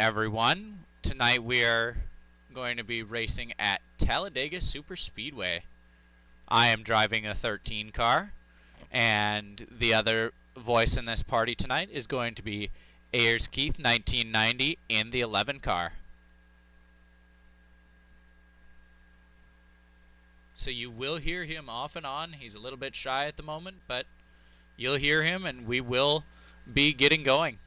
everyone. Tonight we are going to be racing at Talladega Superspeedway. I am driving a 13 car, and the other voice in this party tonight is going to be Ayers Keith 1990 in the 11 car. So you will hear him off and on. He's a little bit shy at the moment, but you'll hear him and we will be getting going.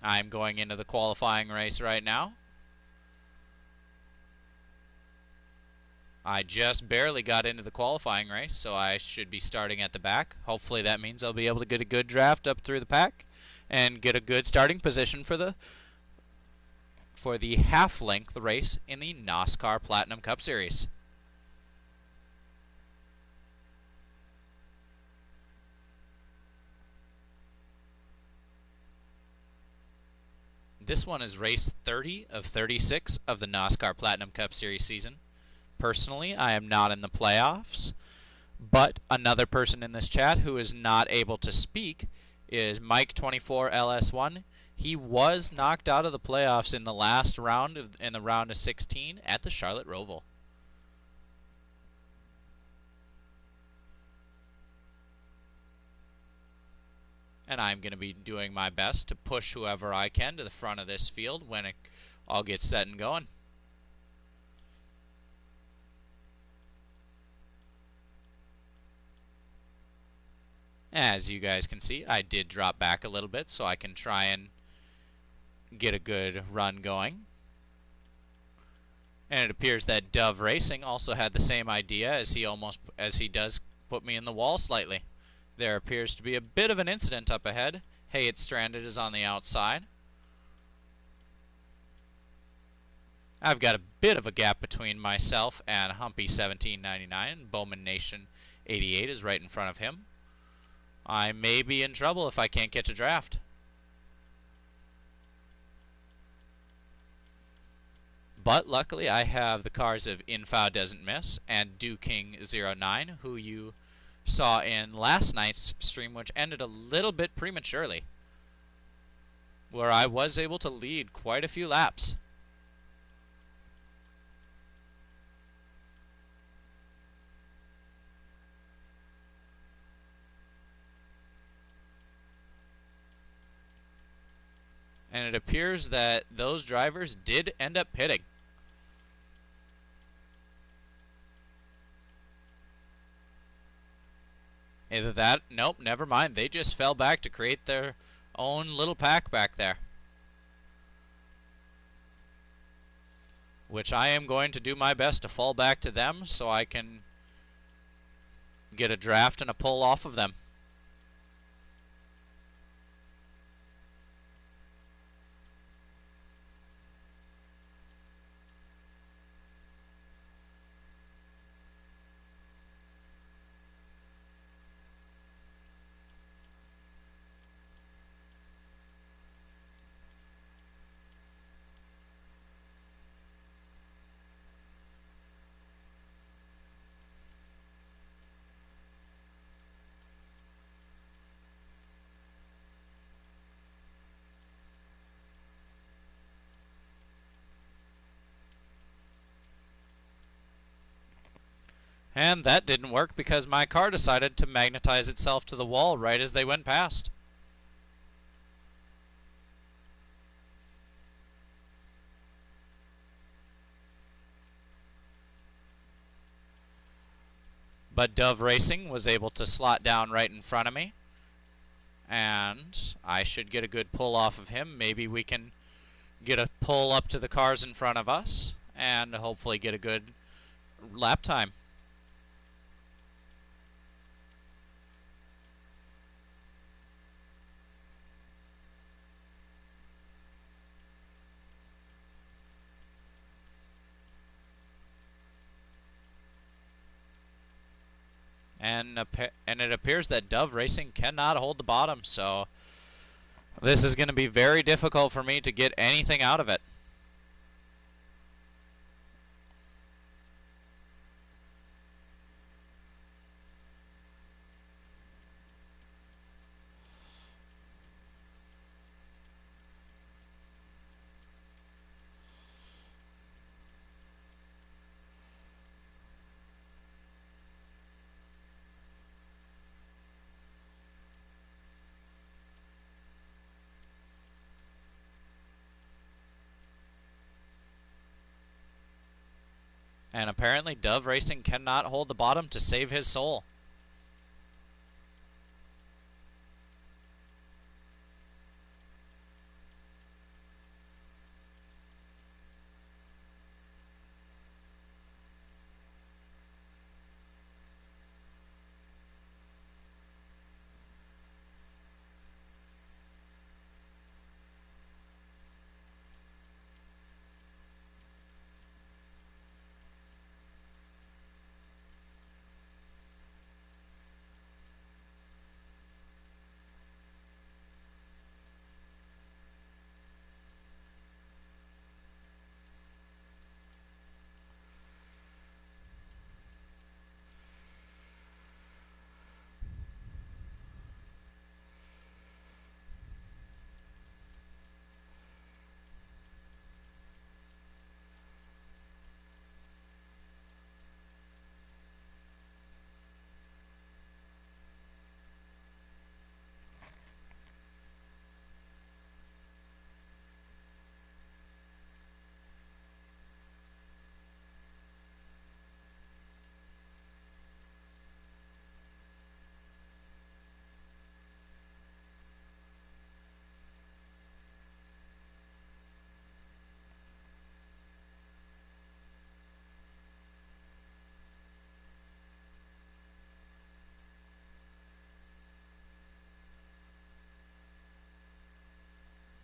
I'm going into the qualifying race right now. I just barely got into the qualifying race, so I should be starting at the back. Hopefully that means I'll be able to get a good draft up through the pack and get a good starting position for the half-length race in the NOSSCAR Platinum Cup Series. This one is race 30 of 36 of the NOSSCAR Platinum Cup Series season. Personally, I am not in the playoffs, but another person in this chat who is not able to speak is Mike24LS1. He was knocked out of the playoffs in the last round, in the round of 16 at the Charlotte Roval. And I'm going to be doing my best to push whoever I can to the front of this field when it all gets set and going. As you guys can see, I did drop back a little bit so I can try and get a good run going. And it appears that Dove Racing also had the same idea as he does put me in the wall slightly. There appears to be a bit of an incident up ahead. Hey, It's Stranded is on the outside. I've got a bit of a gap between myself and Humpy 1799. Bowman Nation 88 is right in front of him. I may be in trouble if I can't catch a draft. But luckily I have the cars of Info Doesn't Miss and DoKing09, who you saw in last night's stream, which ended a little bit prematurely, where I was able to lead quite a few laps. And it appears that those drivers did end up pitting. Either that, nope, never mind. They just fell back to create their own little pack back there. Which I am going to do my best to fall back to them so I can get a draft and a pull off of them. And that didn't work because my car decided to magnetize itself to the wall right as they went past. But Dove Racing was able to slot down right in front of me. And I should get a good pull off of him. Maybe we can get a pull up to the cars in front of us and hopefully get a good lap time. And it appears that Dove Racing cannot hold the bottom, so this is going to be very difficult for me to get anything out of it. And apparently Dove Racing cannot hold the bottom to save his soul.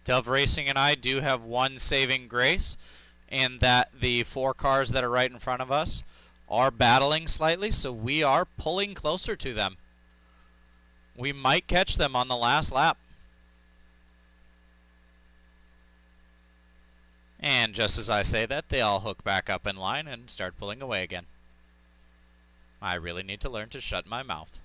Dove Racing and I do have one saving grace, and that the 4 cars that are right in front of us are battling slightly, so we are pulling closer to them. We might catch them on the last lap. And just as I say that, they all hook back up in line and start pulling away again. I really need to learn to shut my mouth.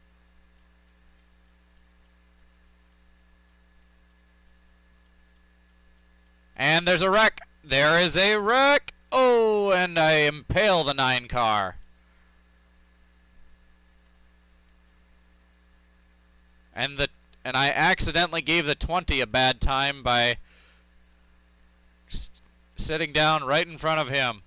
And there's a wreck. There is a wreck. Oh, and I impale the 9 car. And I accidentally gave the 20 a bad time by just sitting down right in front of him.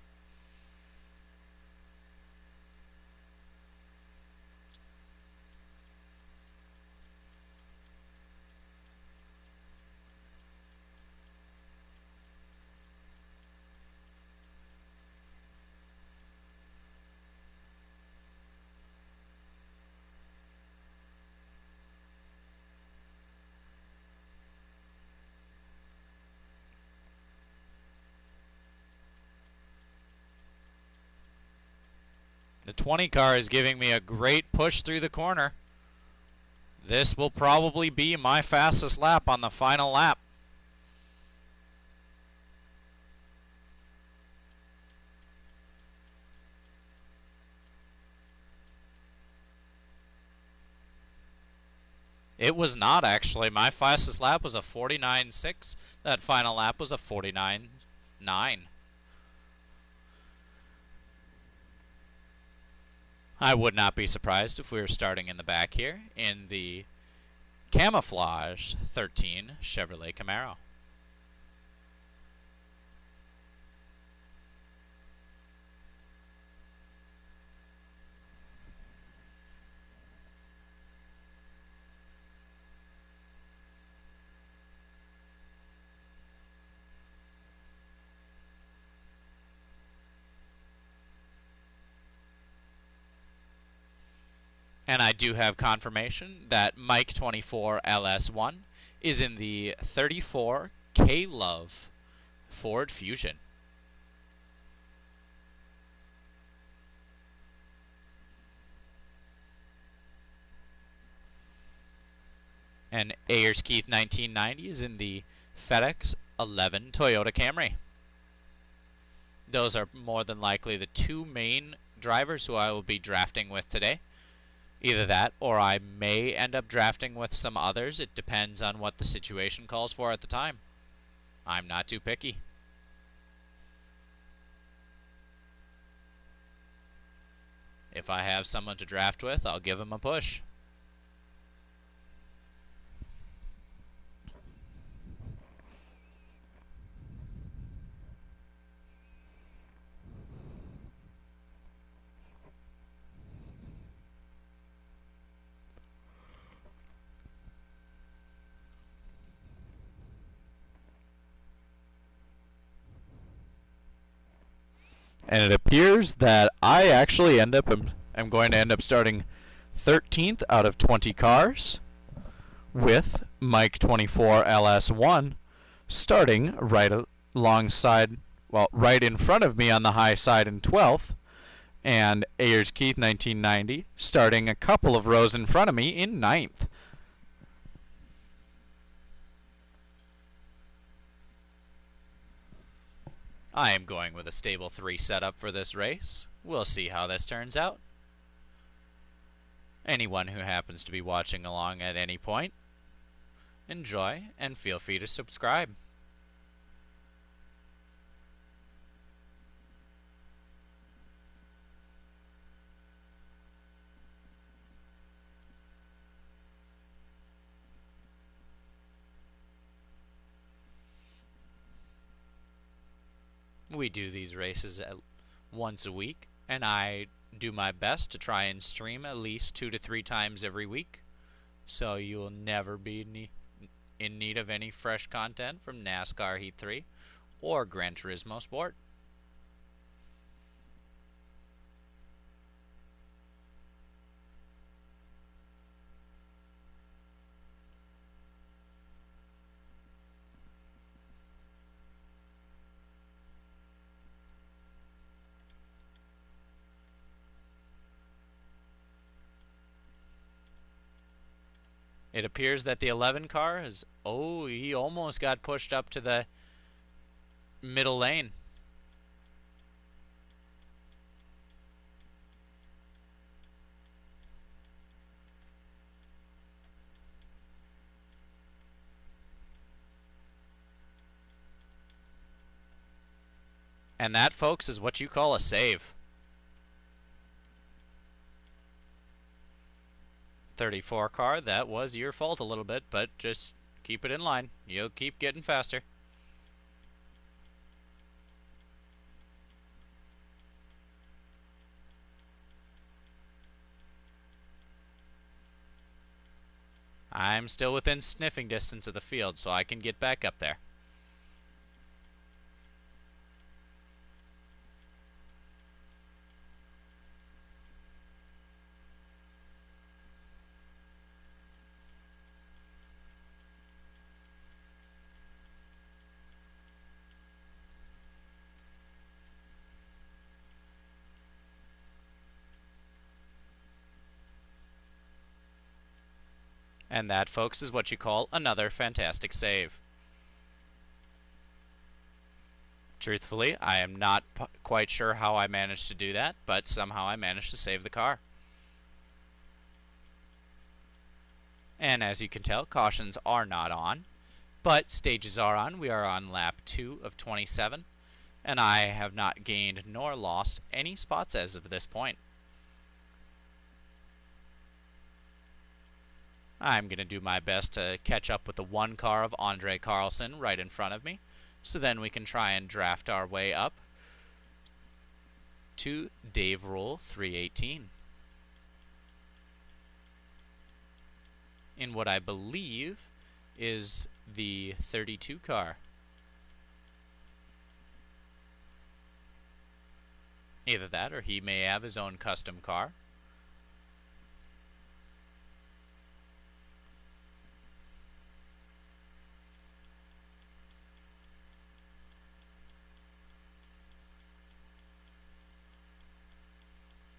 The 20 car is giving me a great push through the corner. This will probably be my fastest lap on the final lap. It was not, actually. My fastest lap was a 49.6. That final lap was a 49.9. I would not be surprised if we were starting in the back here in the Camouflage 13 Chevrolet Camaro. And I do have confirmation that Mike 24 LS1 is in the 34 K-Love Ford Fusion. And Ayers Keith 1990 is in the FedEx 11 Toyota Camry. Those are more than likely the 2 main drivers who I will be drafting with today. Either that, or I may end up drafting with some others. It depends on what the situation calls for at the time. I'm not too picky. If I have someone to draft with, I'll give them a push. And it appears that I actually am going to end up starting 13th out of 20 cars, with Mike 24 LS1 starting right alongside, well, right in front of me on the high side in 12th, and Ayers Keith 1990 starting a couple of rows in front of me in 9th. I am going with a stable 3 setup for this race. We'll see how this turns out. Anyone who happens to be watching along at any point, enjoy and feel free to subscribe. We do these races once a week, and I do my best to try and stream at least 2 to 3 times every week, so you will never be in need of any fresh content from NASCAR Heat 3 or Gran Turismo Sport. It appears that the 11 car has, oh, he almost got pushed up to the middle lane. And that, folks, is what you call a save. 34 car, that was your fault a little bit, but just keep it in line. You'll keep getting faster. I'm still within sniffing distance of the field, so I can get back up there. And that, folks, is what you call another fantastic save. Truthfully, I am not quite sure how I managed to do that, but somehow I managed to save the car. And as you can tell, cautions are not on, but stages are on. We are on lap 2 of 27, and I have not gained nor lost any spots as of this point. I'm going to do my best to catch up with the 1 car of Andre Carlson right in front of me, so then we can try and draft our way up to Dave Rule 318 in what I believe is the 32 car. Either that, or he may have his own custom car.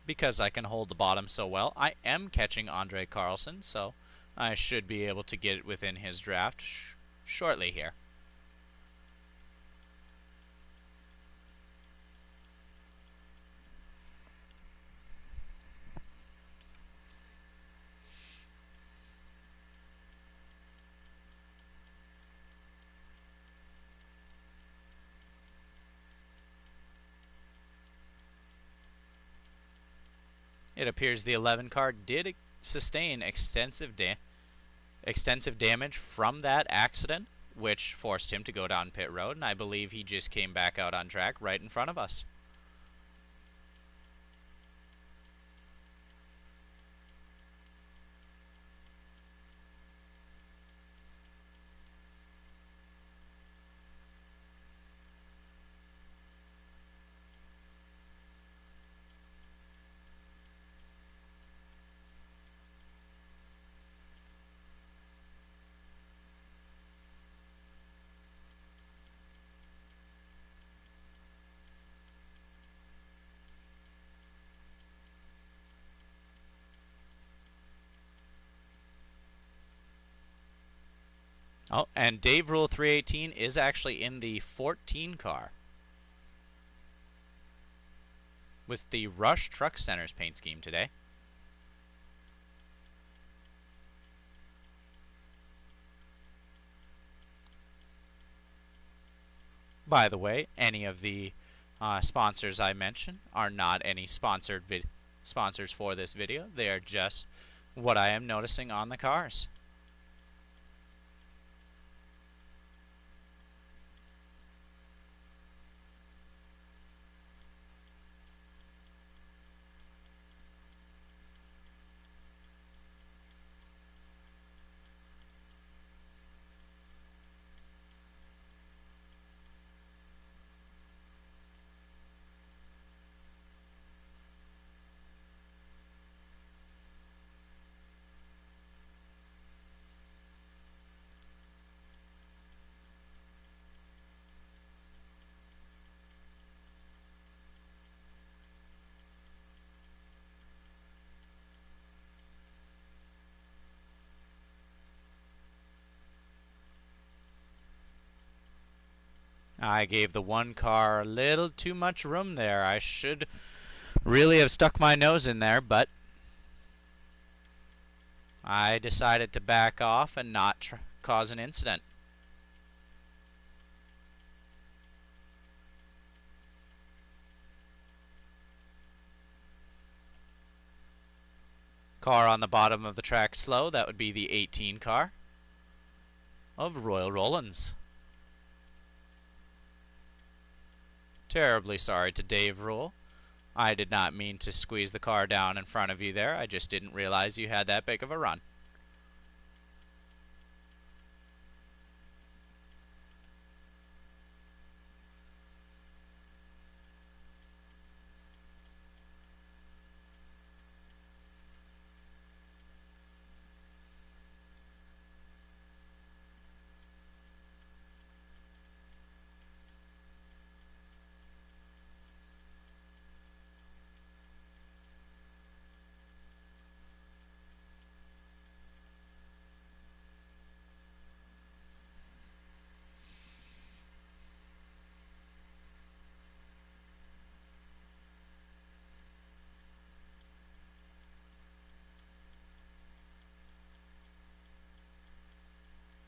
Because I can hold the bottom so well, I am catching Andre Carlson, so I should be able to get it within his draft shortly here. It appears the 11 car did sustain extensive damage from that accident, which forced him to go down pit road, and I believe he just came back out on track right in front of us. Oh, and Dave Rule 318 is actually in the 14 car with the Rush Truck Center's paint scheme today. By the way, any of the sponsors I mentioned are not any sponsors for this video. They are just what I am noticing on the cars. I gave the one car a little too much room there. I should really have stuck my nose in there, but I decided to back off and not cause an incident. Car on the bottom of the track slow, that would be the 18 car of Royal Rollins. Terribly sorry to Dave Rule. I did not mean to squeeze the car down in front of you there. I just didn't realize you had that big of a run.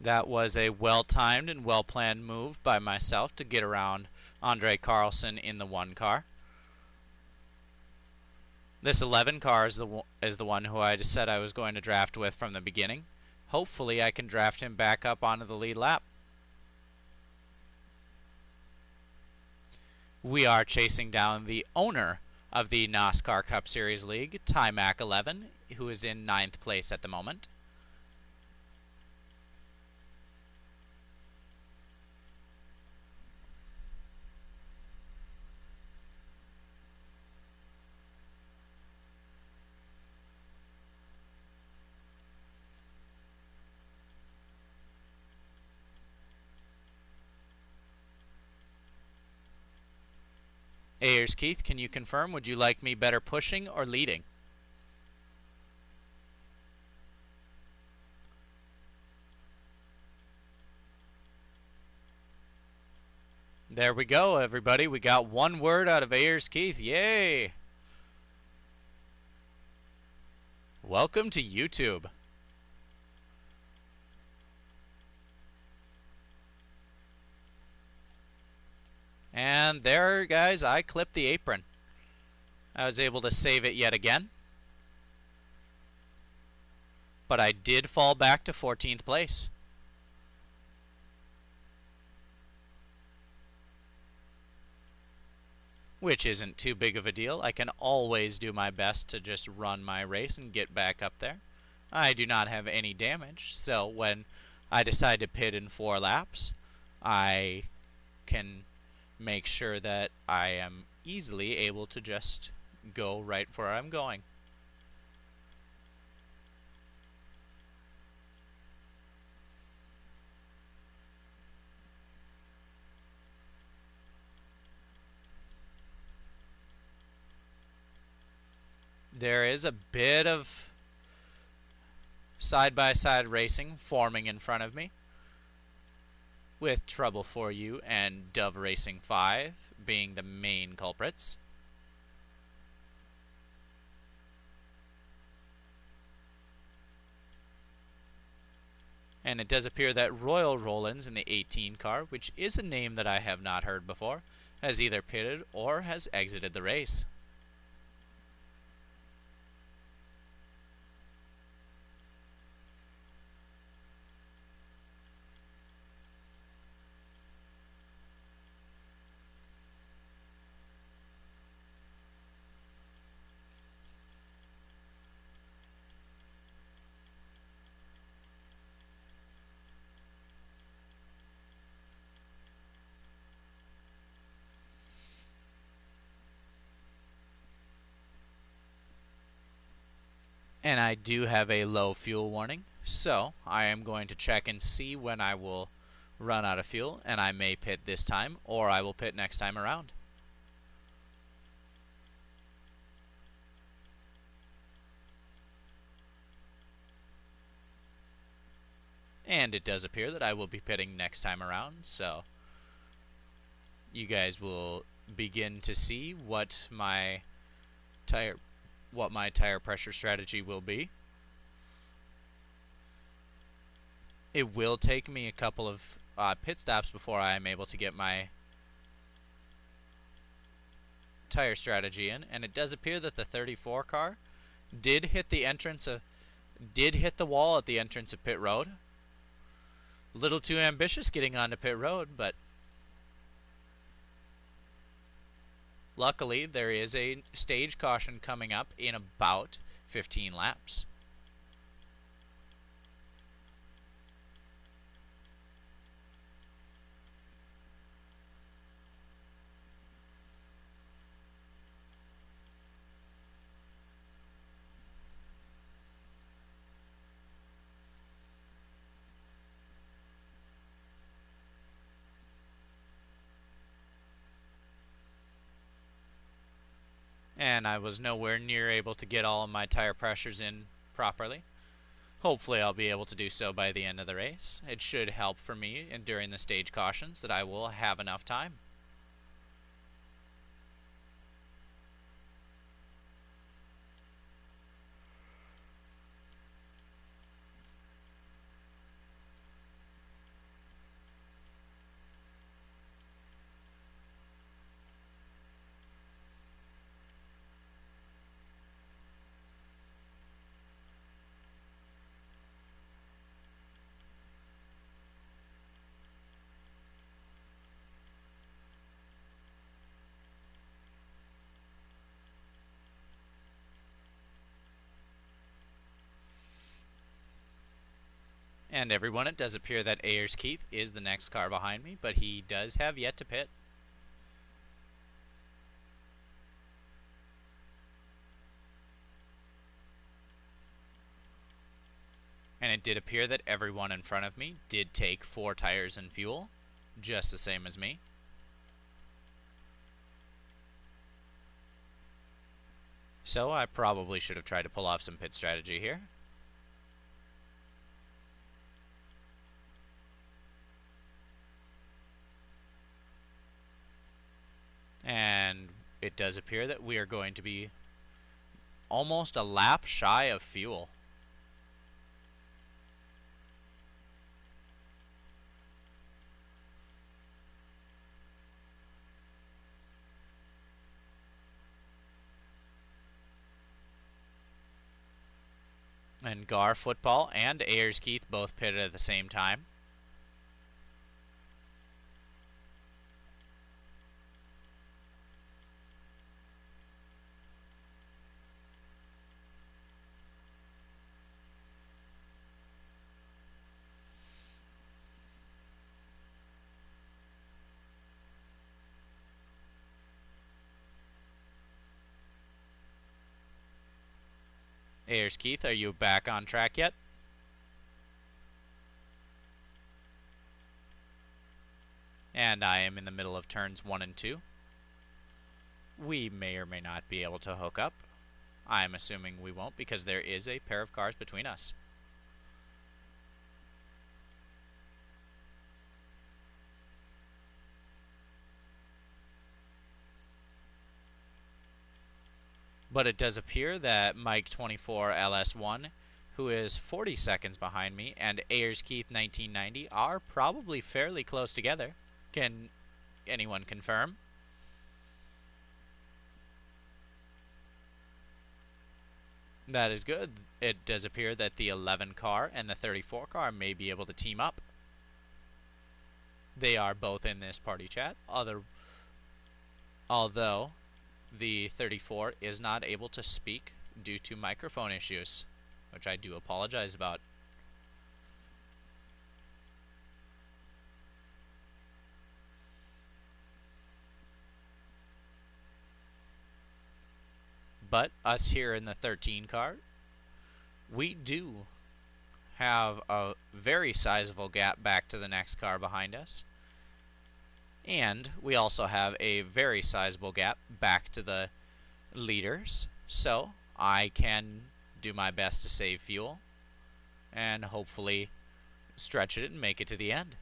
That was a well-timed and well-planned move by myself to get around Andre Carlson in the one car. This 11 car is the one who I just said I was going to draft with from the beginning. Hopefully I can draft him back up onto the lead lap. We are chasing down the owner of the NOSSCAR Cup Series League, Timac 11, who is in 9th place at the moment. Ayers Keith, can you confirm? Would you like me better pushing or leading? There we go, everybody. We got one word out of Ayers Keith. Yay! Welcome to YouTube. And there, guys, I clipped the apron. I was able to save it yet again. But I did fall back to 14th place. Which isn't too big of a deal. I can always do my best to just run my race and get back up there. I do not have any damage, so when I decide to pit in 4 laps, I can make sure that I am easily able to just go right where I'm going. There is a bit of side-by-side racing forming in front of me. with Trouble For You and Dove Racing 5 being the main culprits. And it does appear that Royal Rollins in the 18 car, which is a name that I have not heard before, has either pitted or has exited the race. And I do have a low fuel warning, so I am going to check and see when I will run out of fuel, and I may pit this time, or I will pit next time around. And it does appear that I will be pitting next time around, so you guys will begin to see what my tire pressure strategy will be. It will take me a couple of pit stops before I am able to get my tire strategy in, and it does appear that the 34 car did hit the wall at the entrance of pit road. A little too ambitious getting onto pit road, but luckily there is a stage caution coming up in about 15 laps. And I was nowhere near able to get all of my tire pressures in properly. Hopefully I'll be able to do so by the end of the race. It should help for me and during the stage cautions that I will have enough time. And everyone, it does appear that Ayers Keith is the next car behind me, but he does have yet to pit. And it did appear that everyone in front of me did take 4 tires and fuel, just the same as me. So I probably should have tried to pull off some pit strategy here. And it does appear that we are going to be almost a lap shy of fuel. And Gar Football and Ayers Keith both pitted at the same time. Ayers Keith, are you back on track yet? And I am in the middle of turns 1 and 2. We may or may not be able to hook up. I'm assuming we won't because there is a pair of cars between us. But it does appear that Mike24LS1, who is 40 seconds behind me, and AyersKeith1990 are probably fairly close together. Can anyone confirm? That is good. It does appear that the 11 car and the 34 car may be able to team up. They are both in this party chat, although the 34 is not able to speak due to microphone issues, which I do apologize about. But us here in the 13 car, we do have a very sizable gap back to the next car behind us. And we also have a very sizable gap back to the leaders. So I can do my best to save fuel and hopefully stretch it and make it to the end.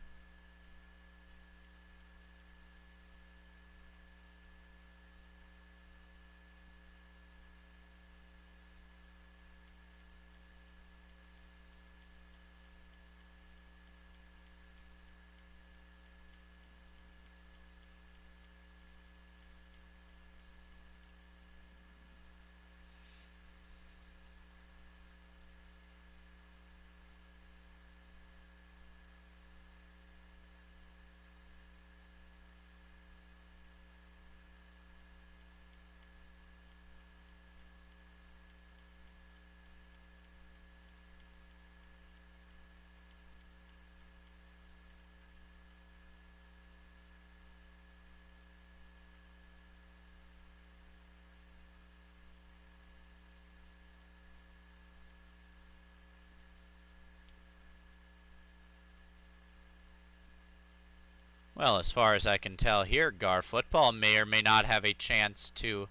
Well, as far as I can tell here, Gar Football may or may not have a chance to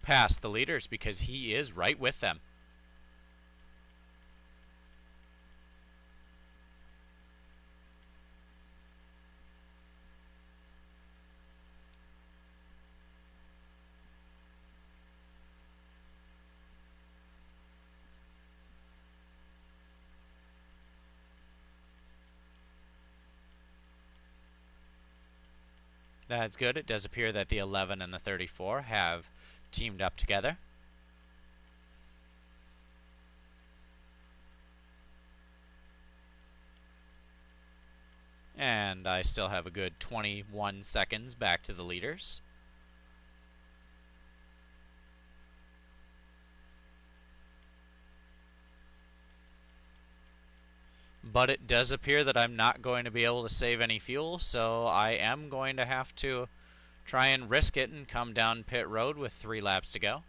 pass the leaders because he is right with them. That's good. It does appear that the 11 and the 34 have teamed up together. And I still have a good 21 seconds back to the leaders. But it does appear that I'm not going to be able to save any fuel, so I am going to have to try and risk it and come down pit road with 3 laps to go.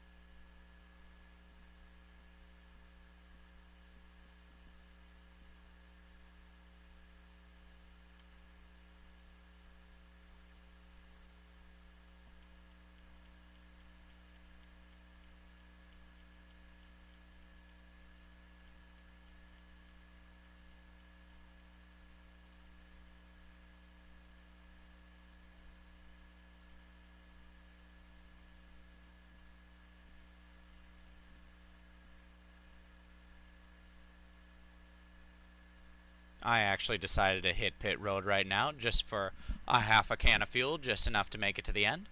I actually decided to hit pit road right now just for a half a can of fuel, just enough to make it to the end.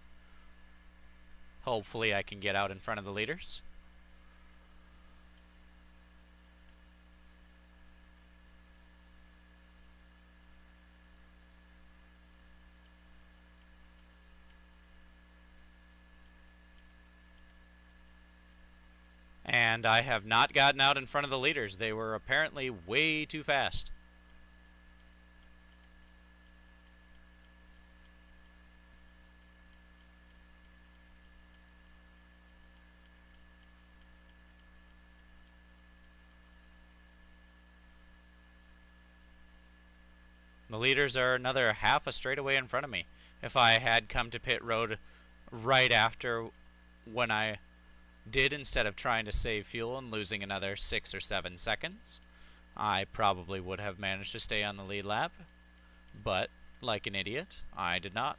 Hopefully I can get out in front of the leaders. And I have not gotten out in front of the leaders. They were apparently way too fast. The leaders are another half a straightaway in front of me. If I had come to pit road right after when I did, instead of trying to save fuel and losing another 6 or 7 seconds, I probably would have managed to stay on the lead lap. But, like an idiot, I did not.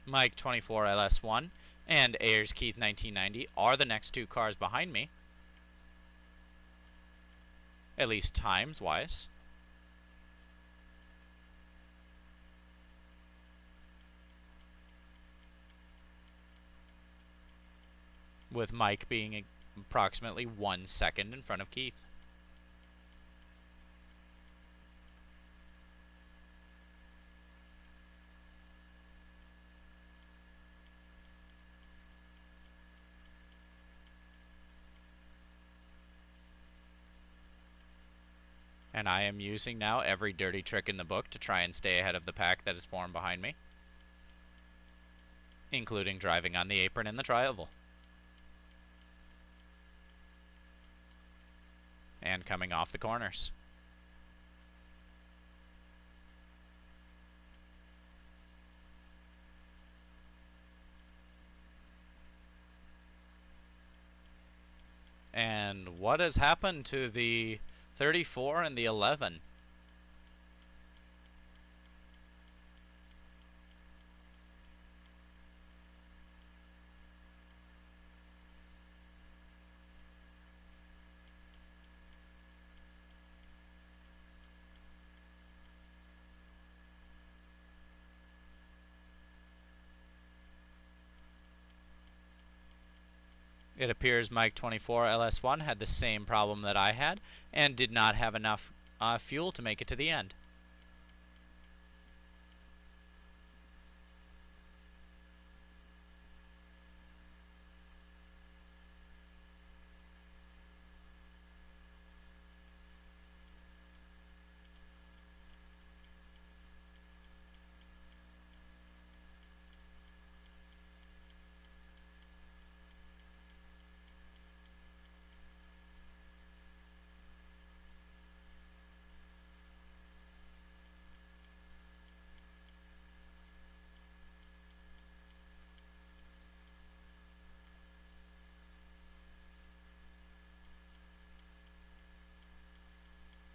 Mike 24 LS1 and Ayers Keith 1990 are the next two cars behind me, at least times wise. With Mike being approximately 1 second in front of Keith. And I am using now every dirty trick in the book to try and stay ahead of the pack that is formed behind me, including driving on the apron in the tri-oval. And coming off the corners. And what has happened to the 34 and the 11? It appears Mike 24 LS1 had the same problem that I had and did not have enough fuel to make it to the end.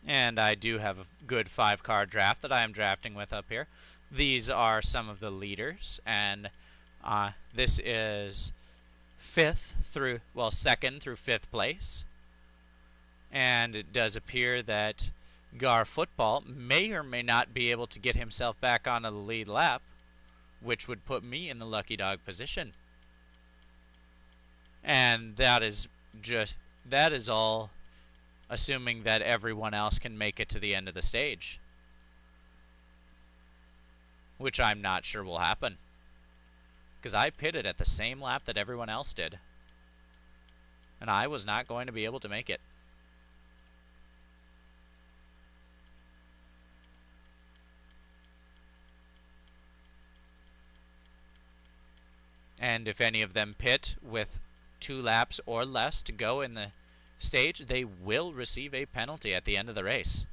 And I do have a good 5-car draft that I am drafting with up here. These are some of the leaders, and this is second through 5th place. And it does appear that Gar Football may or may not be able to get himself back onto the lead lap, which would put me in the lucky dog position. And that is all assuming that everyone else can make it to the end of the stage, which I'm not sure will happen, because I pitted at the same lap that everyone else did, and I was not going to be able to make it. And if any of them pit with 2 laps or less to go in the stage, they will receive a penalty at the end of the race.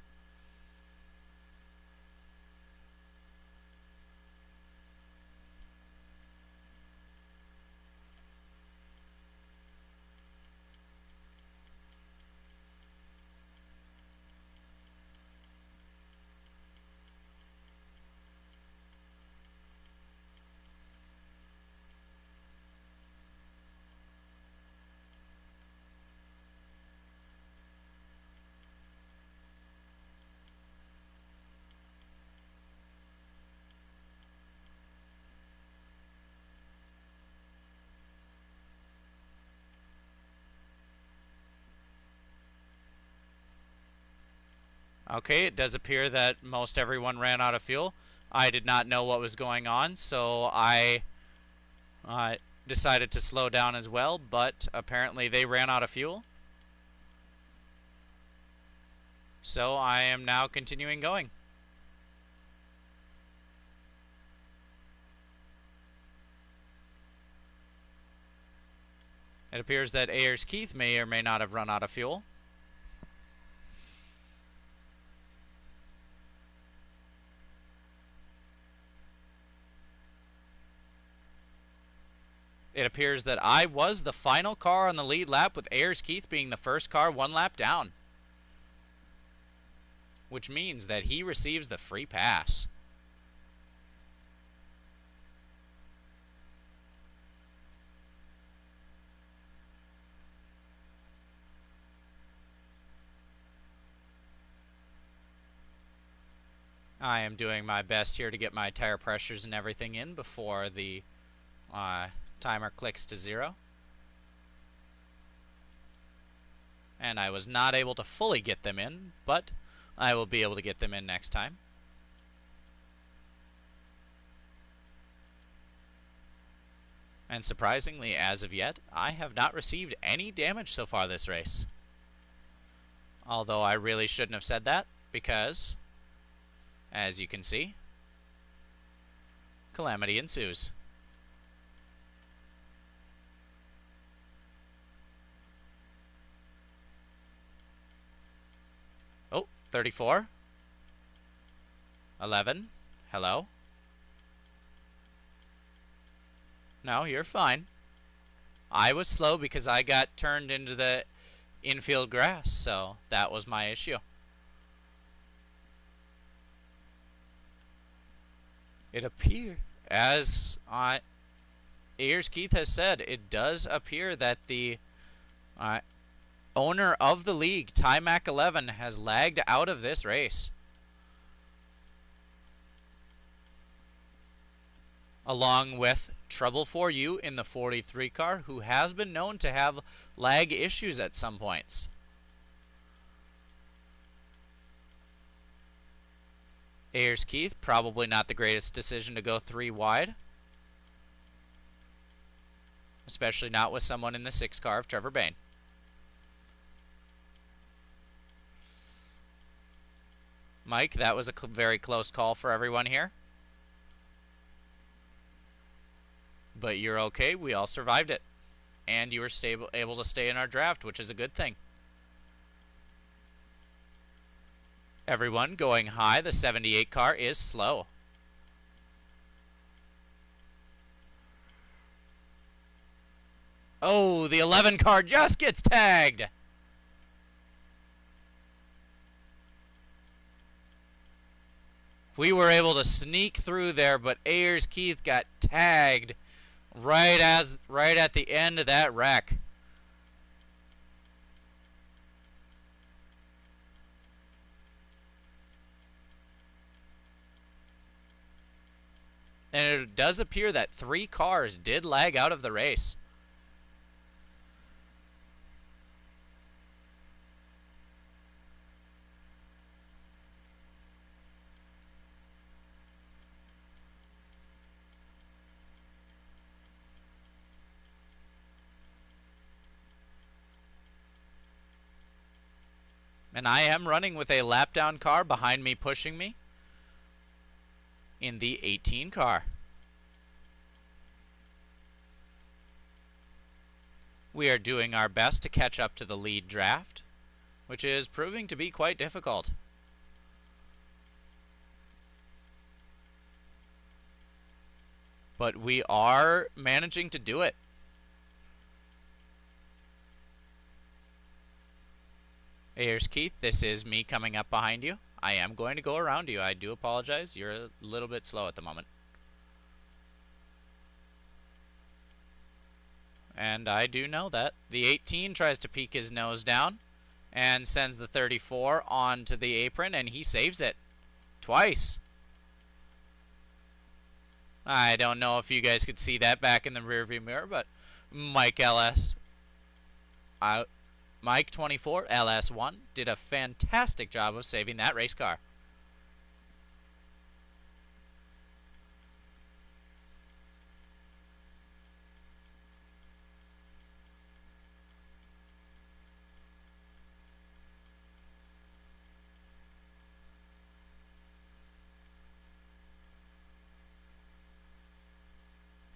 Okay, it does appear that most everyone ran out of fuel. I did not know what was going on, so I decided to slow down as well, but apparently they ran out of fuel. So I am now continuing going. It appears that Ayers Keith may or may not have run out of fuel. It appears that I was the final car on the lead lap, with Ayers Keith being the first car 1 lap down, which means that he receives the free pass. I am doing my best here to get my tire pressures and everything in before the timer clicks to 0. And I was not able to fully get them in, but I will be able to get them in next time. And surprisingly, as of yet, I have not received any damage so far this race. Although I really shouldn't have said that, because, as you can see, calamity ensues. Oh, 34. 11. Hello? No, you're fine. I was slow because I got turned into the infield grass, so that was my issue. It appears, as Ayers Keith has said, it does appear that the owner of the league, Timac 11, has lagged out of this race. Along with Trouble for You in the 43 car, who has been known to have lag issues at some points. Ayers Keith, probably not the greatest decision to go 3 wide. Especially not with someone in the 6 car of Trevor Bayne. Mike, that was a very close call for everyone here. But you're okay. We all survived it. And you were able to stay in our draft, which is a good thing. Everyone going high. The 78 car is slow. Oh, the 11 car just gets tagged. We were able to sneak through there, but Ayers Keith got tagged right at the end of that wreck. And it does appear that 3 cars did lag out of the race. And I am running with a lap down car behind me pushing me in the 18 car. We are doing our best to catch up to the lead draft, which is proving to be quite difficult. But we are managing to do it. Ayers Keith, this is me coming up behind you. I am going to go around you. I do apologize. You're a little bit slow at the moment. And I do know that. The 18 tries to peek his nose down and sends the 34 onto the apron, and he saves it. Twice. I don't know if you guys could see that back in the rearview mirror, but Mike LS... Mike 24 LS1 did a fantastic job of saving that race car.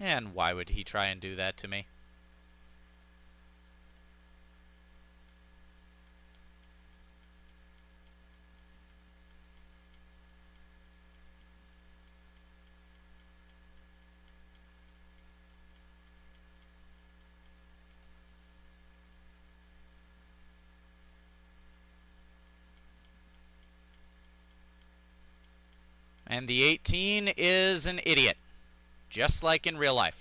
And why would he try and do that to me? And the 18 is an idiot, just like in real life.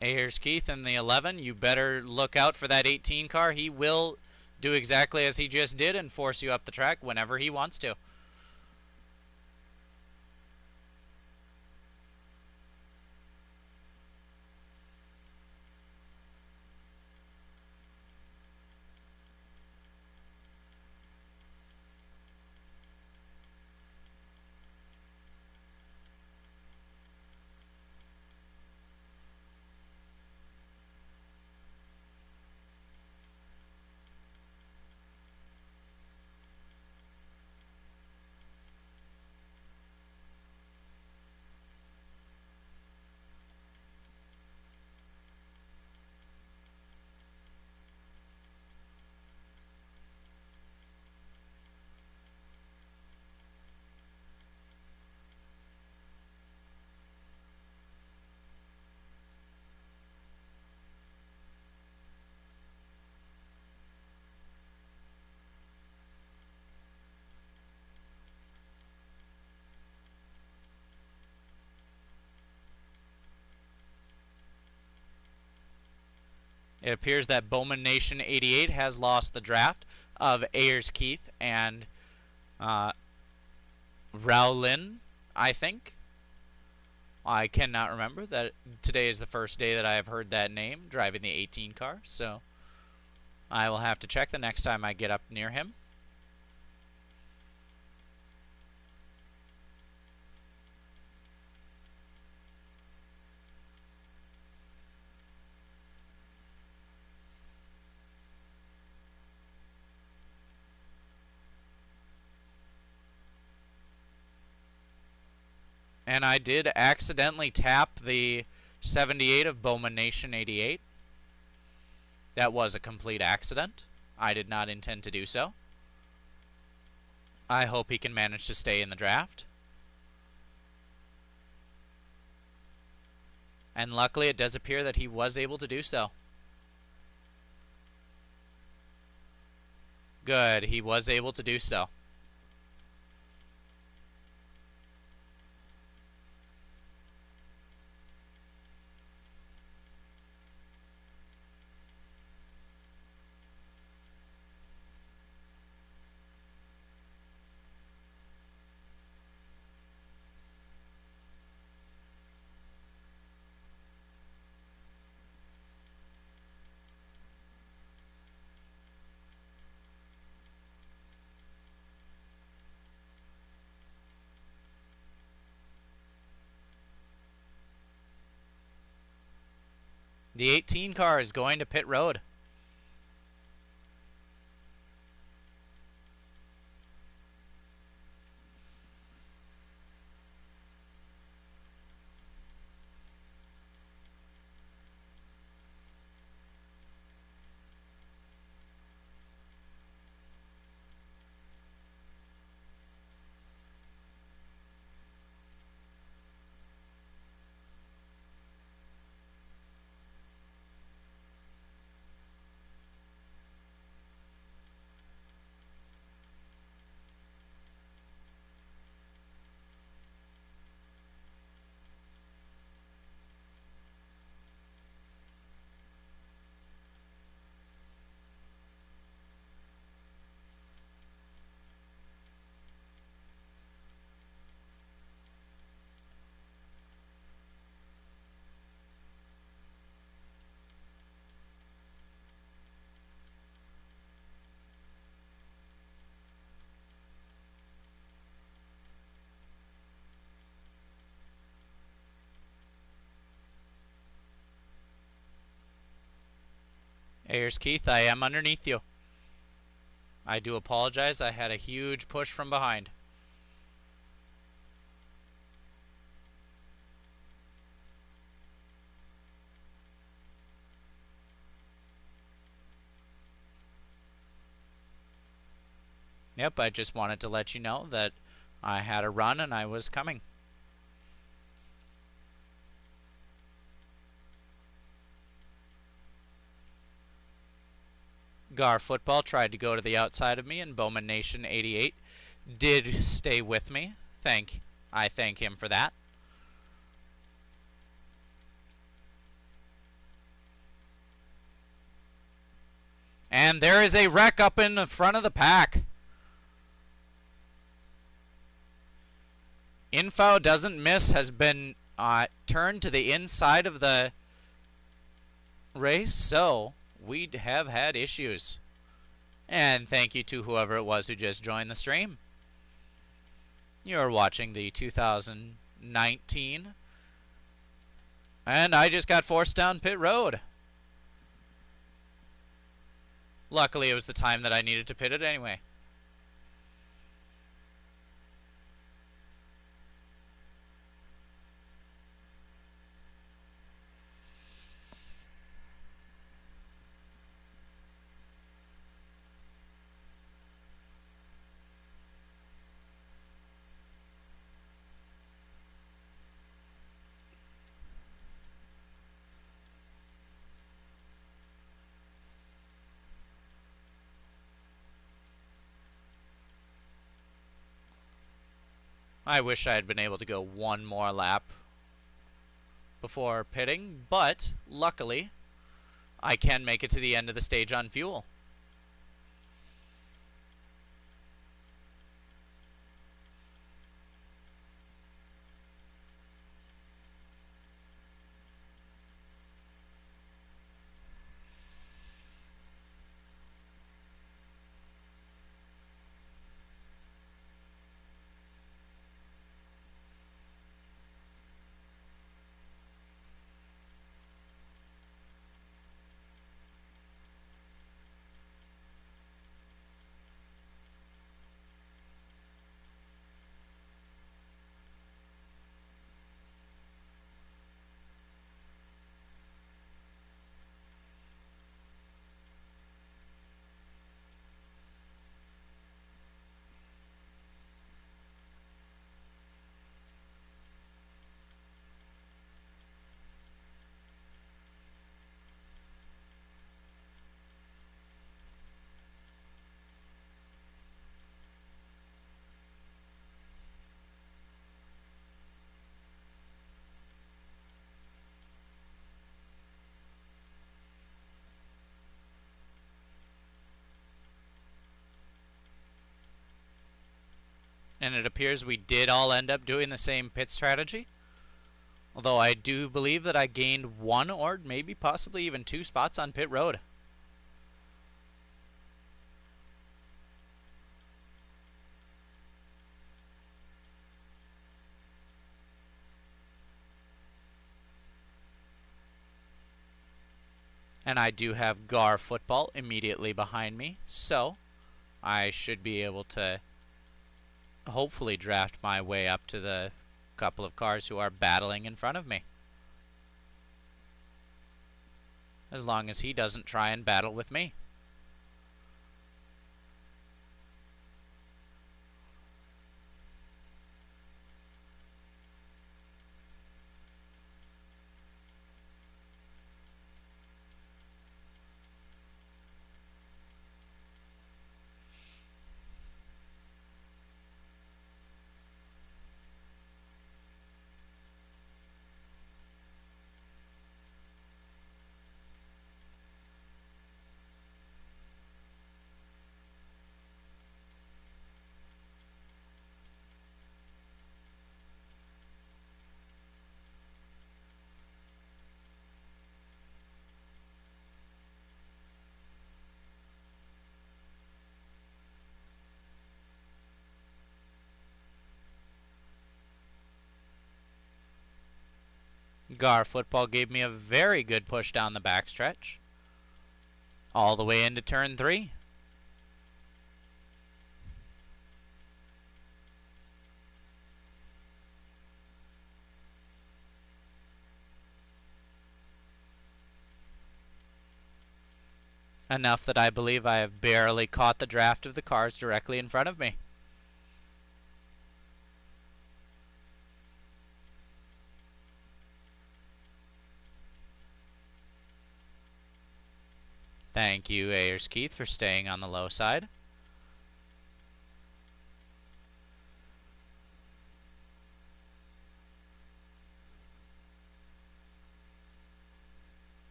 Ayers Keith in the 11. You better look out for that 18 car. He will do exactly as he just did and force you up the track whenever he wants to. It appears that Bowman Nation 88 has lost the draft of Ayers Keith and Rowlin, I think. I cannot remember. That today is the first day that I have heard that name driving the 18 car, so I will have to check the next time I get up near him. And I did accidentally tap the 78 of Bowman Nation 88. That was a complete accident. I did not intend to do so. I hope he can manage to stay in the draft. And luckily it does appear that he was able to do so. Good, he was able to do so. The 18 car is going to pit road. Ayers Keith, I am underneath you. I do apologize. I had a huge push from behind. Yep, I just wanted to let you know that I had a run and I was coming. Gar Football tried to go to the outside of me, and Bowman Nation 88 did stay with me. I thank him for that. And there is a wreck up in the front of the pack. Info doesn't miss has been turned to the inside of the race, so we have had issues. And thank you to whoever it was who just joined the stream. You're watching the 2019, and I just got forced down pit road. Luckily, it was the time that I needed to pit it anyway. I wish I had been able to go one more lap before pitting, but luckily, I can make it to the end of the stage on fuel. And it appears we did all end up doing the same pit strategy. Although I do believe that I gained one or maybe possibly even two spots on pit road. And I do have GAR football immediately behind me, so I should be able to hopefully draft my way up to the couple of cars who are battling in front of me. As long as he doesn't try and battle with me. GAR football gave me a very good push down the backstretch. All the way into turn 3. Enough that I believe I have barely caught the draft of the cars directly in front of me. Thank you, Ayers Keith, for staying on the low side.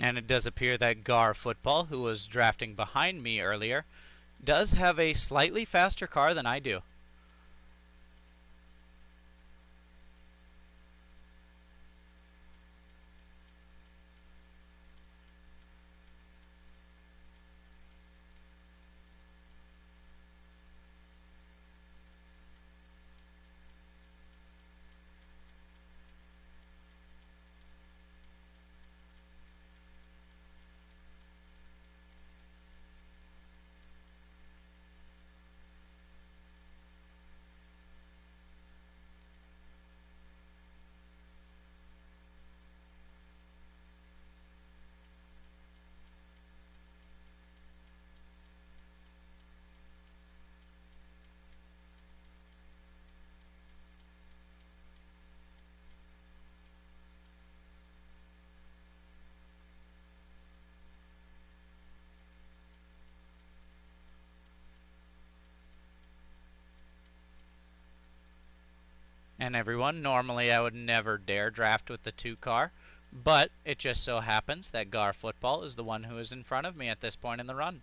And it does appear that Gar Football, who was drafting behind me earlier, does have a slightly faster car than I do. And everyone, normally I would never dare draft with the 2 car, but it just so happens that Gar Football is the one who is in front of me at this point in the run.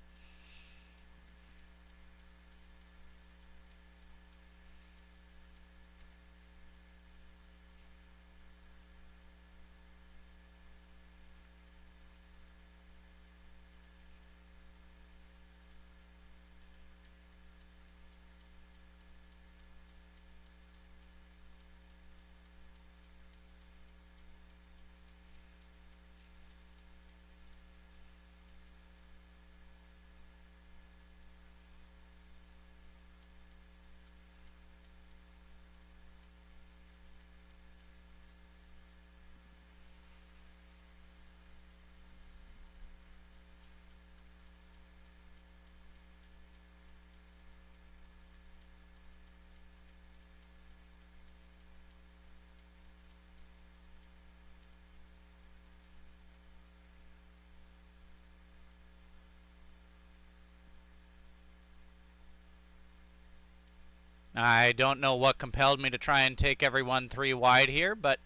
I don't know what compelled me to try and take everyone 3 wide here, but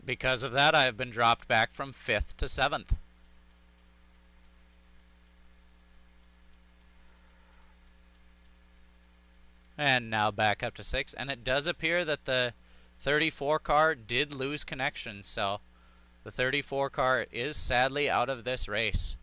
because of that I have been dropped back from 5th to 7th. And now back up to 6th, and it does appear that the 34 car did lose connection, so the 34 car is sadly out of this race.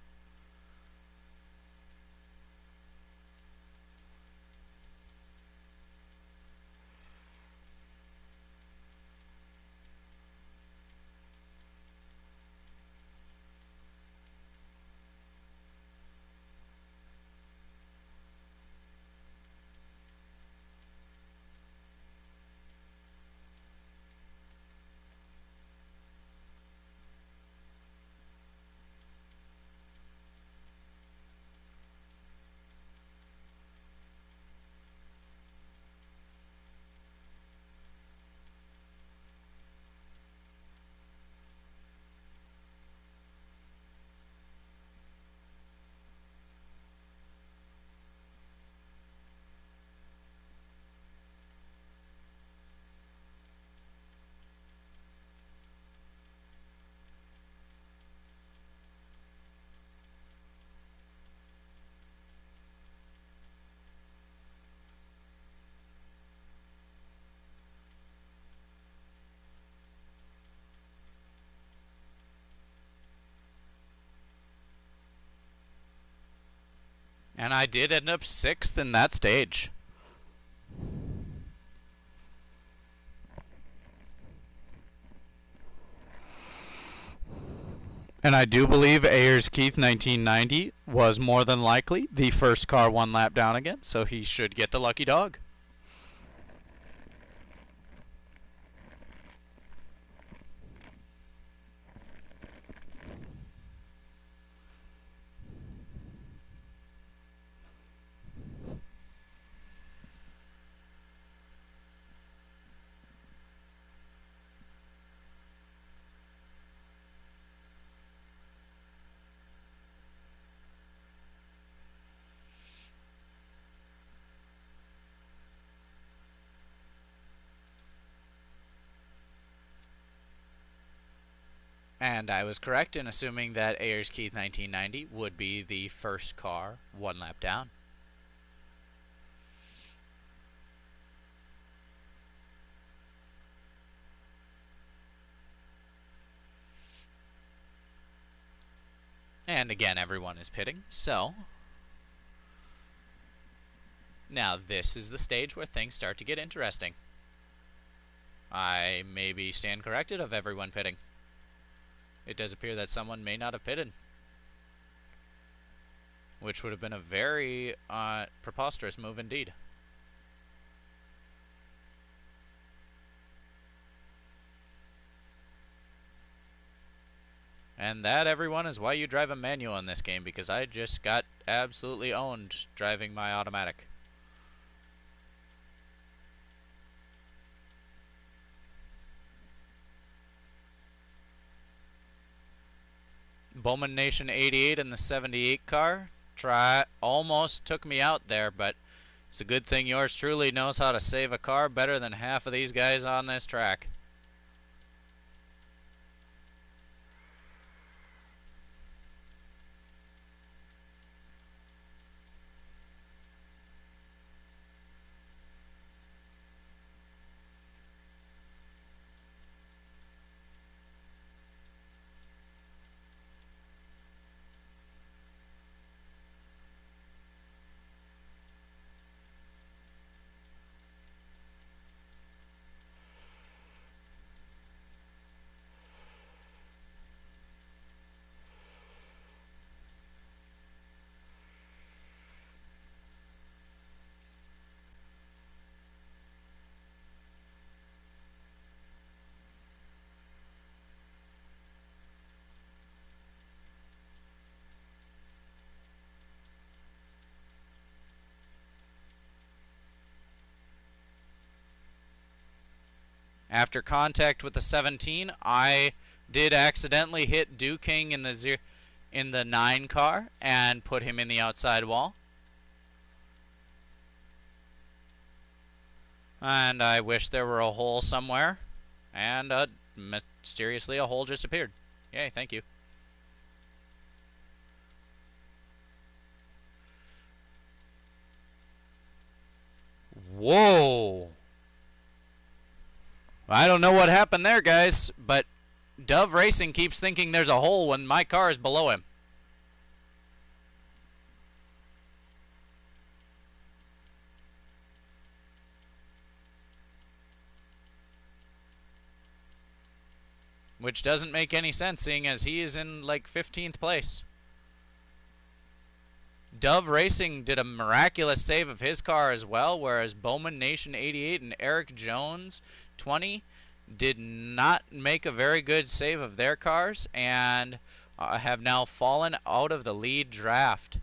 And I did end up 6th in that stage. And I do believe Ayers Keith 1990 was more than likely the first car 1 lap down again, so he should get the lucky dog. And I was correct in assuming that Ayers Keith 1990 would be the first car one lap down. And again, everyone is pitting, so now this is the stage where things start to get interesting. I maybe stand corrected of everyone pitting. It does appear that someone may not have pitted, which would have been a very preposterous move indeed. And that, everyone, is why you drive a manual in this game, because I just got absolutely owned driving my automatic. Bowman Nation 88 in the 78 car almost took me out there, but it's a good thing yours truly knows how to save a car better than half of these guys on this track. After contact with the 17, I did accidentally hit Duking in the 9 car and put him in the outside wall. And I wish there were a hole somewhere. And mysteriously a hole just appeared. Yay, thank you. Whoa! I don't know what happened there, guys, but Dove Racing keeps thinking there's a hole when my car is below him. Which doesn't make any sense, seeing as he is in like 15th place. Dove Racing did a miraculous save of his car as well, whereas Bowman Nation 88 and Eric Jones 20 did not make a very good save of their cars and have now fallen out of the lead draft.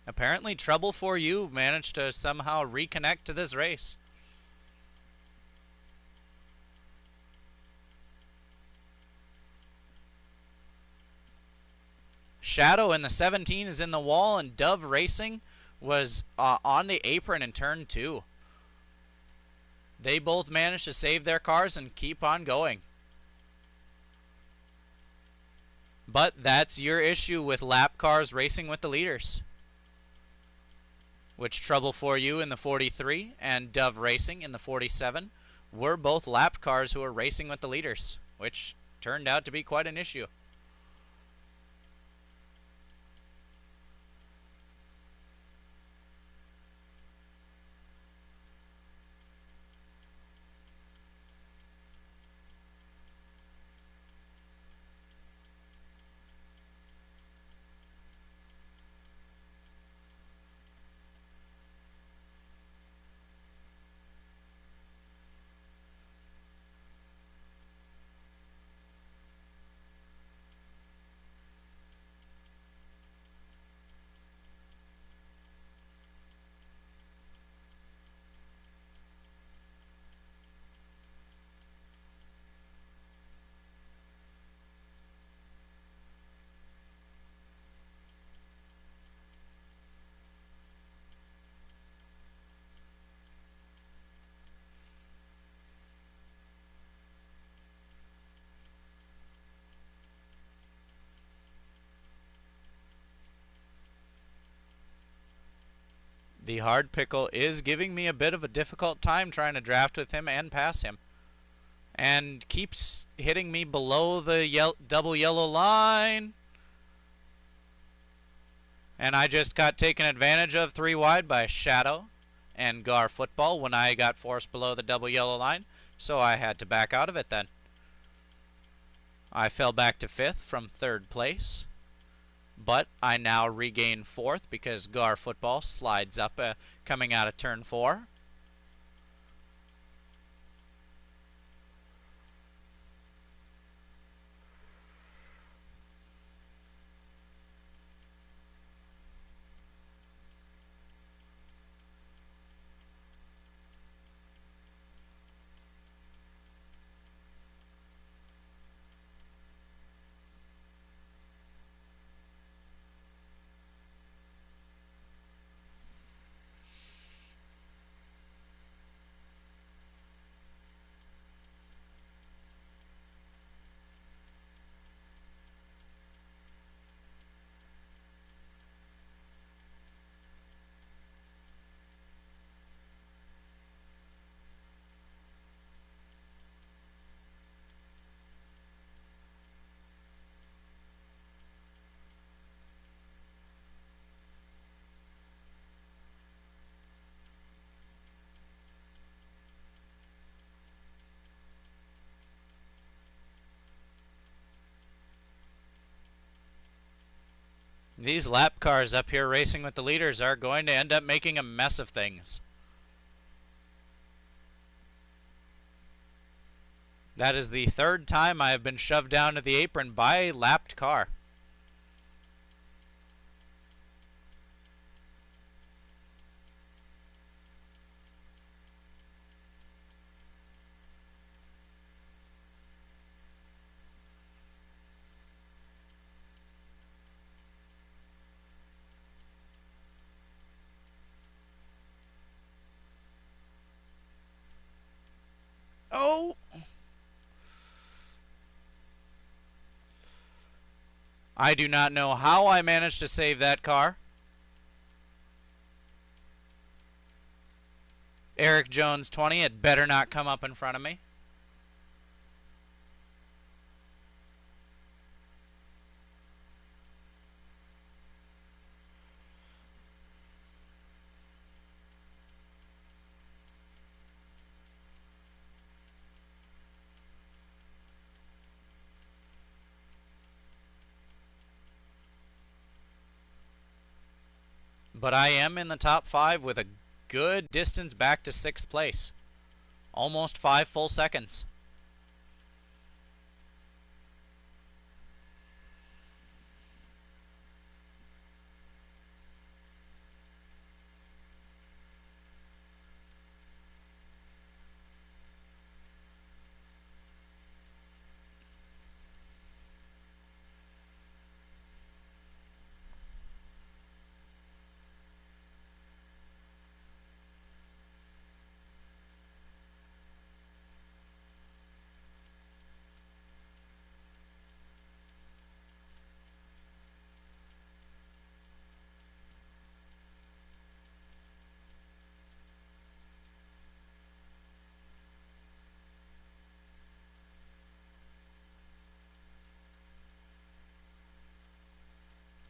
Apparently, Trouble for You managed to somehow reconnect to this race. Shadow in the 17 is in the wall, and Dove Racing was on the apron in turn 2. They both managed to save their cars and keep on going. But that's your issue with lap cars racing with the leaders. Which Trouble for You in the 43 and Dove Racing in the 47 were both lap cars who were racing with the leaders, which turned out to be quite an issue. The hard pickle is giving me a bit of a difficult time trying to draft with him and pass him. And keeps hitting me below the double yellow line. And I just got taken advantage of 3 wide by Shadow and Gar Football when I got forced below the double yellow line. So I had to back out of it then. I fell back to 5th from 3rd place. But I now regain 4th because Gar Football slides up coming out of turn 4. These lap cars up here racing with the leaders are going to end up making a mess of things. That is the 3rd time I have been shoved down to the apron by a lapped car. Oh! I do not know how I managed to save that car. Eric Jones 20, it better not come up in front of me. But I am in the top 5 with a good distance back to 6th place. Almost 5 full seconds.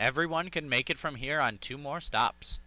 Everyone can make it from here on 2 more stops.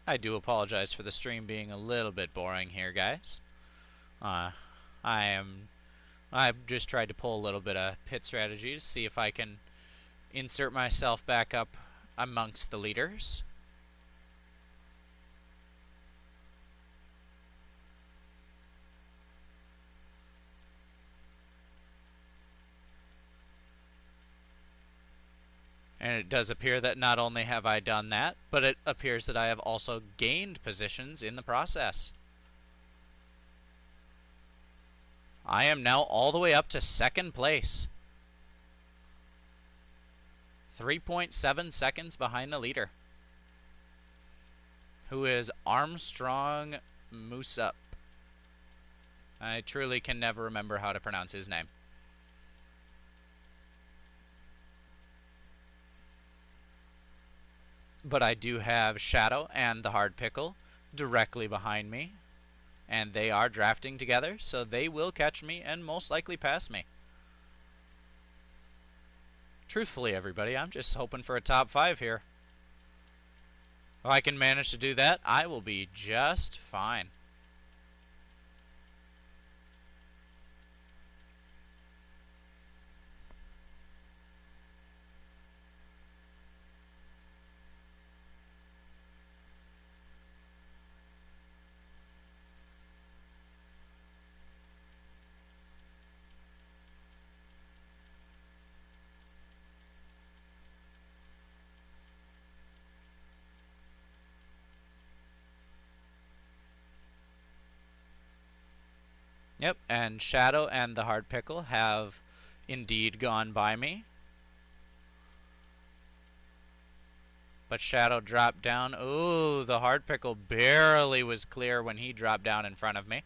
I do apologize for the stream being a little bit boring here, guys. Uh, I've just tried to pull a little bit of pit strategy to see if I can insert myself back up amongst the leaders. And it does appear that not only have I done that, but it appears that I have also gained positions in the process. I am now all the way up to second place. 3.7 seconds behind the leader, who is Armstrong Musup. I truly can never remember how to pronounce his name. But I do have Shadow and the Hard Pickle directly behind me, and they are drafting together, so they will catch me and most likely pass me. Truthfully, everybody, I'm just hoping for a top 5 here. If I can manage to do that, I will be just fine. Yep, and Shadow and the Hard Pickle have indeed gone by me. But Shadow dropped down. Ooh, the Hard Pickle barely was clear when he dropped down in front of me.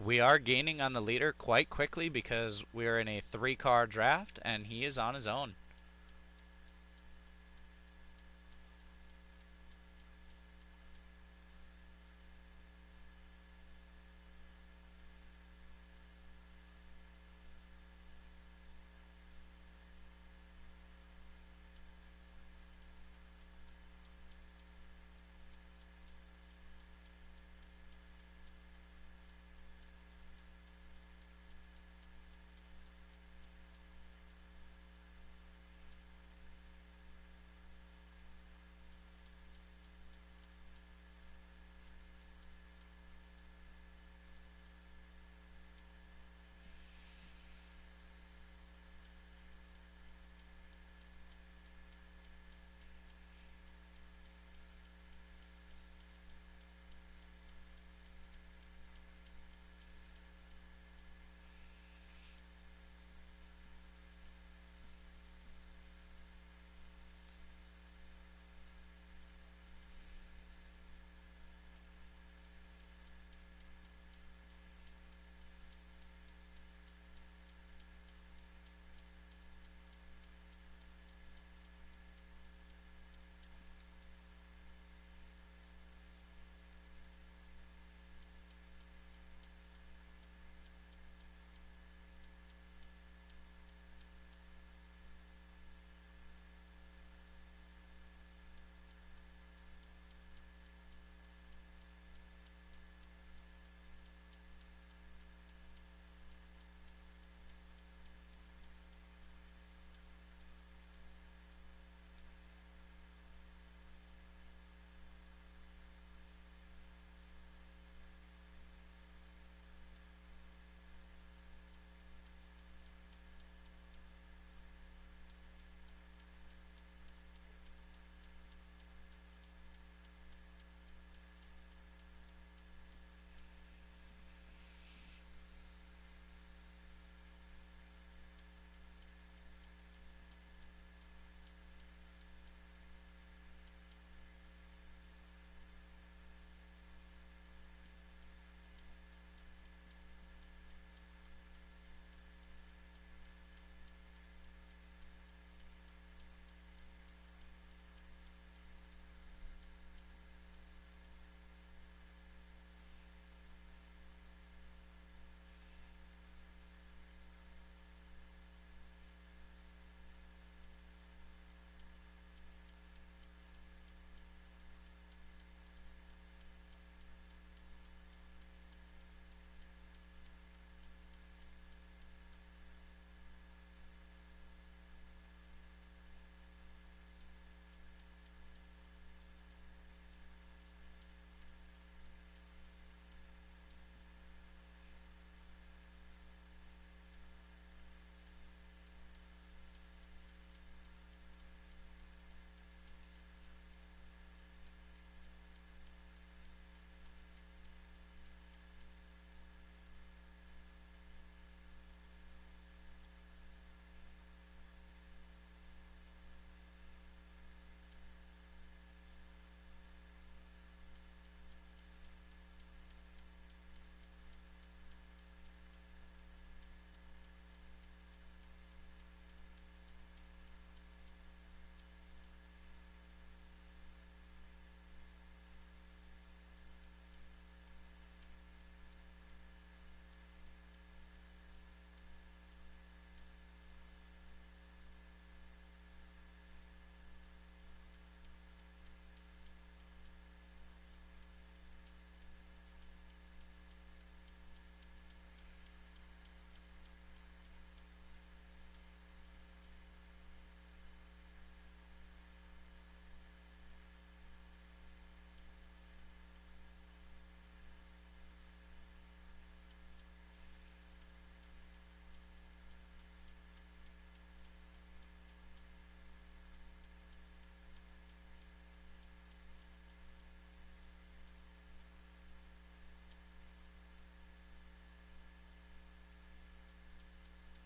We are gaining on the leader quite quickly because we're in a 3-car draft and he is on his own.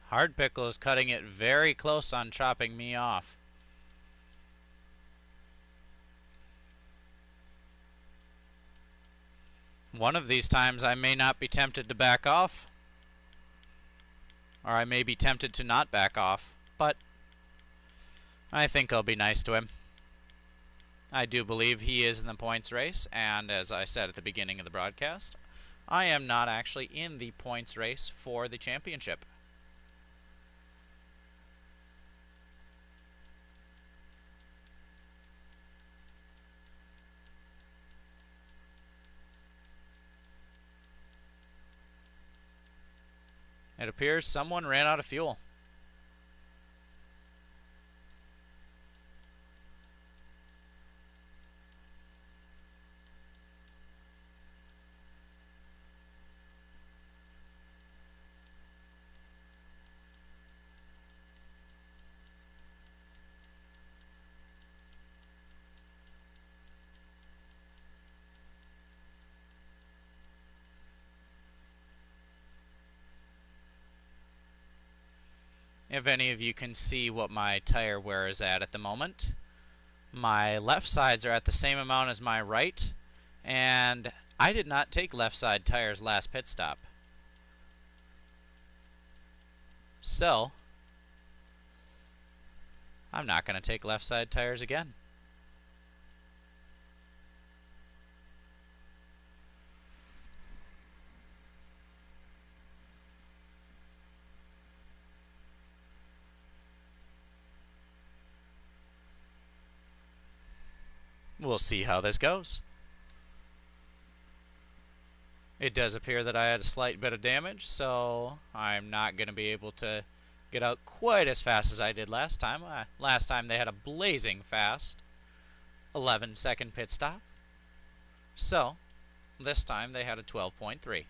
Hard Pickle is cutting it very close on chopping me off. One of these times I may not be tempted to back off, or I may be tempted to not back off, but I think I'll be nice to him. I do believe he is in the points race, and as I said at the beginning of the broadcast, I am not actually in the points race for the championship. It appears someone ran out of fuel. If any of you can see what my tire wear is at the moment, my left sides are at the same amount as my right, and I did not take left side tires last pit stop. So, I'm not going to take left side tires again. We'll see how this goes. It does appear that I had a slight bit of damage, so I'm not going to be able to get out quite as fast as I did last time. Last time they had a blazing fast 11-second pit stop. So, this time they had a 12.3.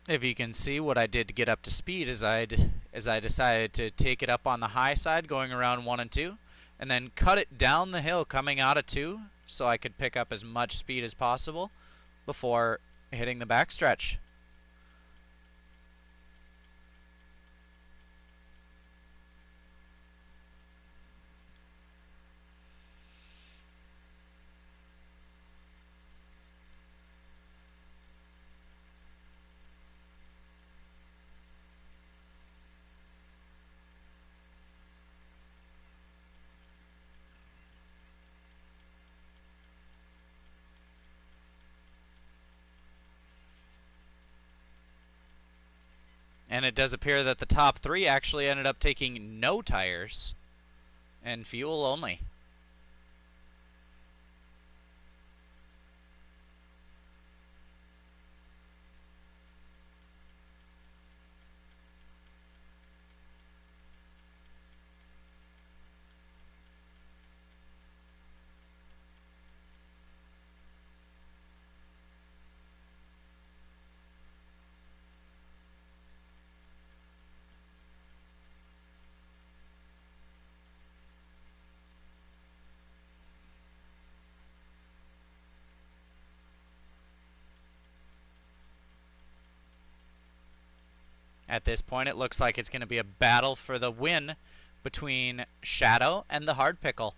If you can see, what I did to get up to speed is I decided to take it up on the high side going around 1 and 2, and then cut it down the hill coming out of 2 so I could pick up as much speed as possible before hitting the backstretch. And it does appear that the top 3 actually ended up taking no tires and fuel only. At this point, it looks like it's going to be a battle for the win between Shadow and the Hard Pickle.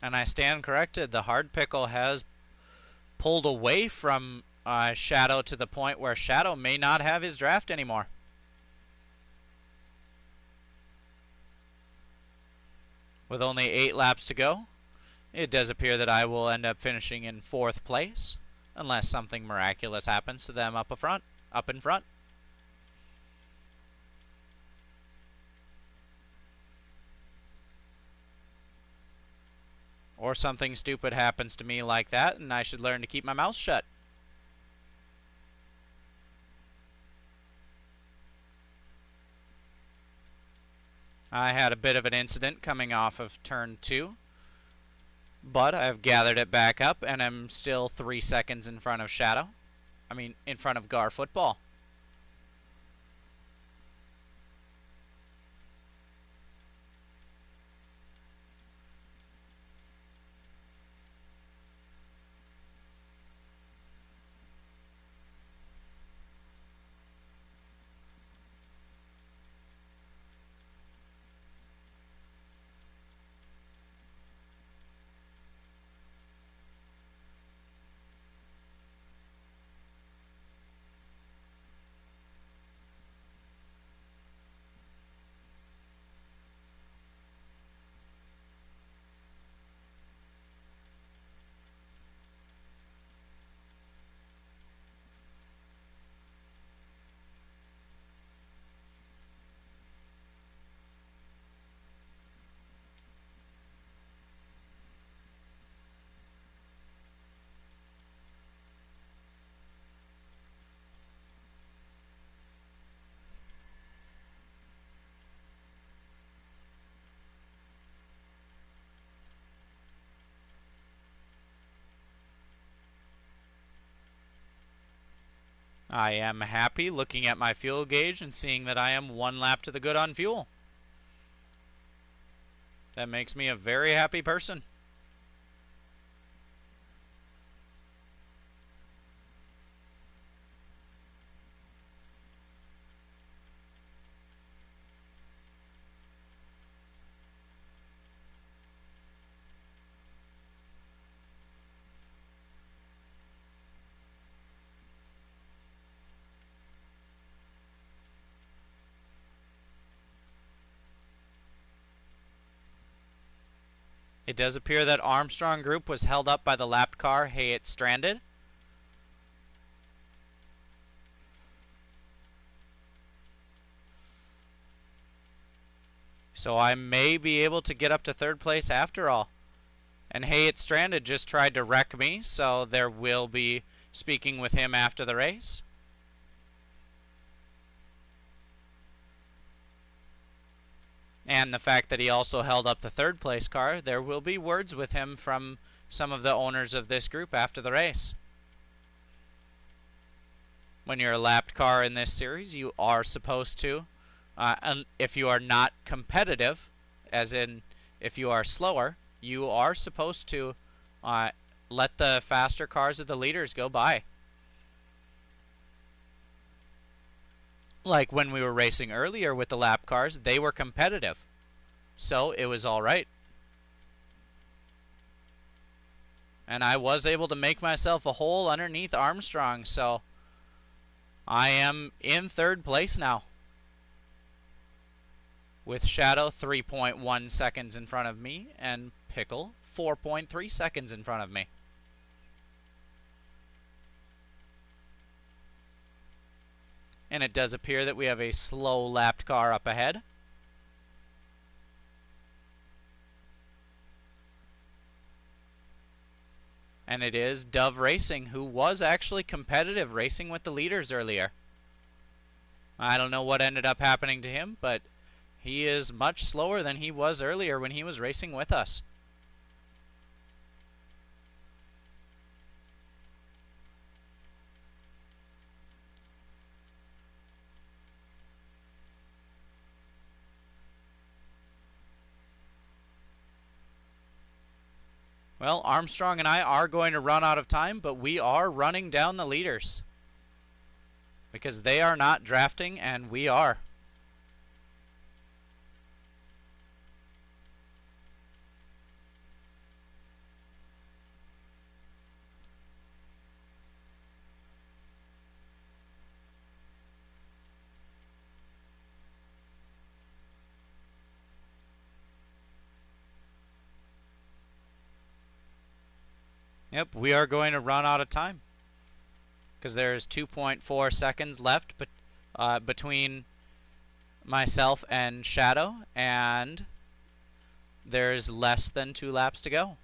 And I stand corrected. The hard pickle has pulled away from Shadow to the point where Shadow may not have his draft anymore. With only 8 laps to go, it does appear that I will end up finishing in 4th place, unless something miraculous happens to them up in front. Or something stupid happens to me like that, and I should learn to keep my mouth shut. I had a bit of an incident coming off of turn 2, but I've gathered it back up, and I'm still 3 seconds in front of Shadow. I mean, in front of Gar Football. I am happy looking at my fuel gauge and seeing that I am 1 lap to the good on fuel. That makes me a very happy person. It does appear that Armstrong Group was held up by the lapped car. Hey, it's stranded. So I may be able to get up to 3rd place after all. And Hey, it's stranded just tried to wreck me, so there will be speaking with him after the race. And the fact that he also held up the 3rd place car, there will be words with him from some of the owners of this group after the race. When you're a lapped car in this series, you are supposed to, and if you are not competitive, as in if you are slower, you are supposed to let the faster cars of the leaders go by. Like when we were racing earlier with the lap cars, they were competitive. So it was all right. And I was able to make myself a hole underneath Armstrong, so I am in 3rd place now. With Shadow 3.1 seconds in front of me and Pickle 4.3 seconds in front of me. And it does appear that we have a slow lapped car up ahead. And it is Dove Racing, who was actually competitive racing with the leaders earlier. I don't know what ended up happening to him, but he is much slower than he was earlier when he was racing with us. Well, Armstrong and I are going to run out of time, but we are running down the leaders. Because they are not drafting, and we are. Yep, we are going to run out of time because there's 2.4 seconds left between myself and Shadow, and there's less than 2 laps to go.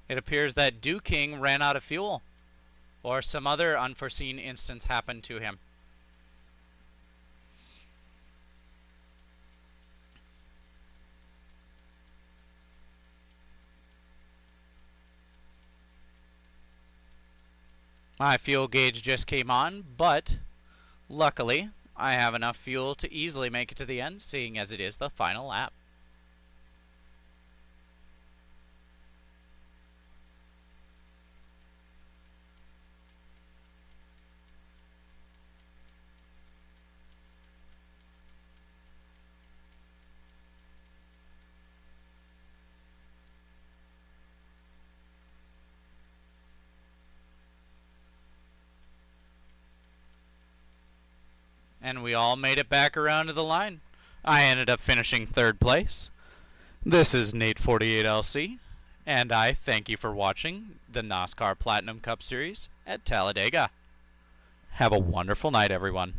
It appears that King ran out of fuel, or some other unforeseen instance happened to him. My fuel gauge just came on, but luckily I have enough fuel to easily make it to the end, seeing as it is the final lap. And we all made it back around to the line. I ended up finishing 3rd place. This is Nate48LC, and I thank you for watching the NOSSCAR Platinum Cup Series at Talladega. Have a wonderful night, everyone.